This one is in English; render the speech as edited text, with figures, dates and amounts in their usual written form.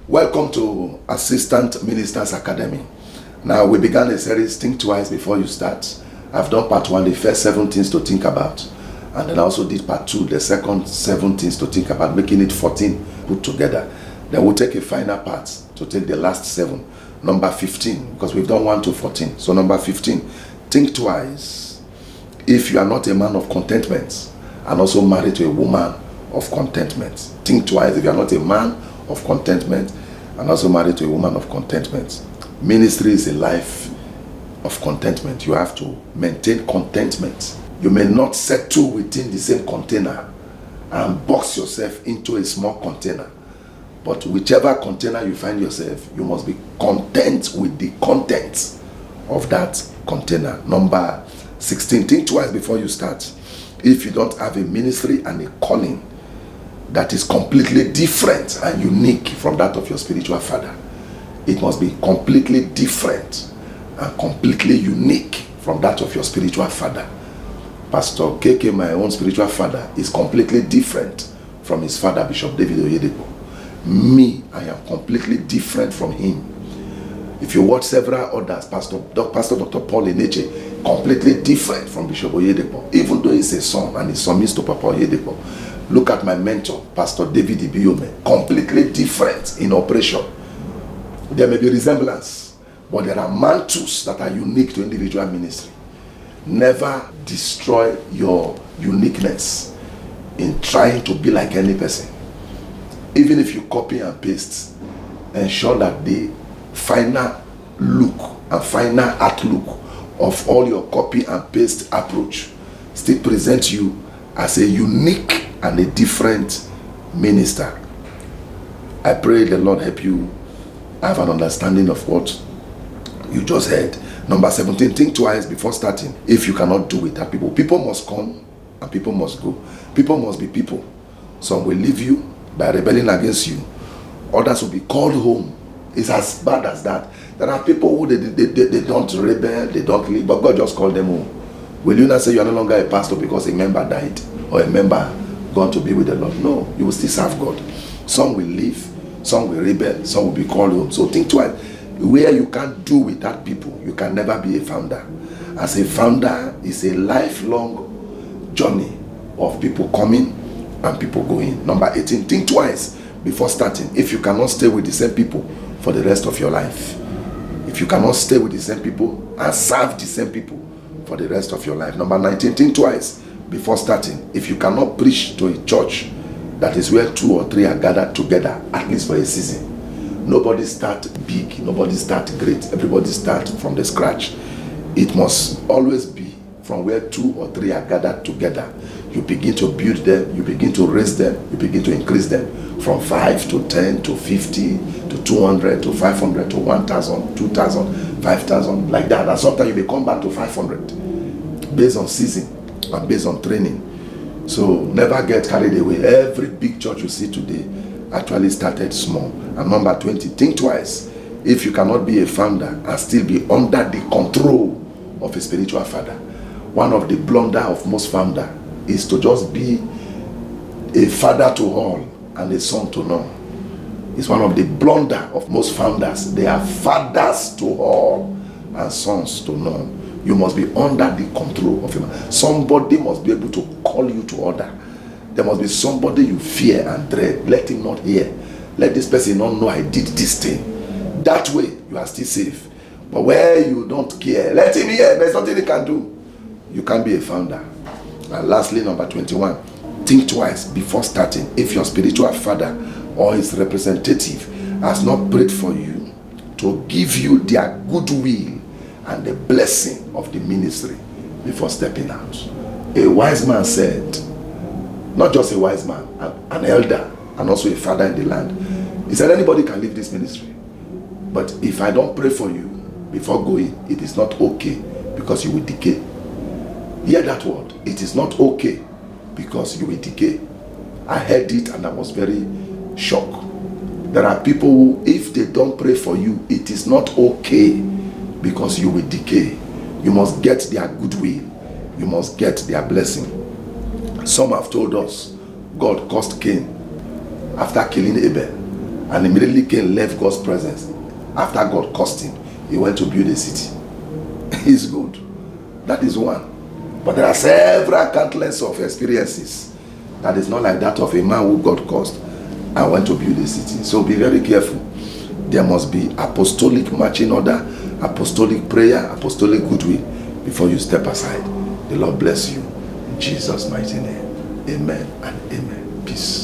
Welcome to Assistant Ministers Academy. Now, we began a series, Think Twice Before You Start. I've done part 1, the first 7 things to think about. And then I also did part 2, the second 7 things to think about, making it 14 put together. Then we'll take a final part to take the last 7. Number 15, because we've done 1 to 14. So number 15, think twice if you are not a man of contentment and also married to a woman of contentment. Think twice if you are not a man of contentment and also married to a woman of contentment. Ministry is a life of contentment. You have to maintain contentment. You may not settle within the same container and box yourself into a small container. But whichever container you find yourself, you must be content with the contents of that container. Number 16, think twice before you start. If you don't have a ministry and a calling that is completely different and unique from that of your spiritual father, it must be completely different and completely unique from that of your spiritual father. Pastor KK, my own spiritual father, is completely different from his father, Bishop David Oyedepo. Me, I am completely different from him. If you watch several others, Pastor Dr. Paul Eneche, completely different from Bishop Oyedepo, even though he's a son and he submits to Papa Oyedepo. Look at my mentor, Pastor David Ibiome, completely different in operation. There may be resemblance, but there are mantles that are unique to individual ministry. Never destroy your uniqueness in trying to be like any person. Even if you copy and paste, ensure that the final look and final outlook of all your copy and paste approach still presents you as a unique and a different minister. I pray the Lord help you have an understanding of what you just heard. Number 17, think twice before starting. If you cannot do it, people must come and people must go. People must be people. Some will leave you by rebelling against you. Others will be called home. It's as bad as that. There are people who they don't rebel, they don't leave, but God just called them home. Will you not say you are no longer a pastor because a member died or a member gone to be with the Lord? No, you will still serve God. Some will leave, some will rebel, some will be called home. So think twice. Where you can't do without people, you can never be a founder. As a founder, it's a lifelong journey of people coming and people going. Number 18, think twice before starting. If you cannot stay with the same people for the rest of your life, if you cannot stay with the same people and serve the same people for the rest of your life. Number 19, think twice before starting. If you cannot preach to a church that is where 2 or 3 are gathered together, at least for a season. Nobody start big, nobody start great, everybody start from the scratch. It must always be from where 2 or 3 are gathered together. You begin to build them, you begin to raise them, you begin to increase them from 5 to 10 to 50 to 200 to 500 to 1,000, 2,000, 5,000, like that. And sometimes you may come back to 500 based on season and based on training. So never get carried away. Every big church you see today actually started small. And number 20, think twice if you cannot be a founder and still be under the control of a spiritual father. One of the blunder of most founder is to just be a father to all and a son to none. It's one of the blunder of most founders. They are fathers to all and sons to none. You must be under the control of him. Somebody must be able to call you to order. There must be somebody you fear and dread. Let him not hear. Let this person not know I did this thing. That way you are still safe. But where you don't care, let him hear. There's nothing he can do. You can't be a founder. And lastly, number 21, think twice before starting. If your spiritual father or his representative has not prayed for you to give you their goodwill and the blessing of the ministry before stepping out. A wise man said, not just a wise man, an elder and also a father in the land, he said, anybody can leave this ministry, but if I don't pray for you before going, it is not okay because you will decay. Hear that word. It is not okay because you will decay. I heard it and I was very shocked. There are people who, if they don't pray for you, it is not okay because you will decay. You must get their goodwill. You must get their blessing. Some have told us God cursed Cain after killing Abel And immediately Cain left God's presence. After God cursed him, he went to build a city. It's good. That is one. But there are several countless of experiences that is not like that of a man who got cursed and went to build a city. So be very careful. There must be apostolic marching order, apostolic prayer, apostolic goodwill before you step aside. The Lord bless you. In Jesus' mighty name. Amen and amen. Peace.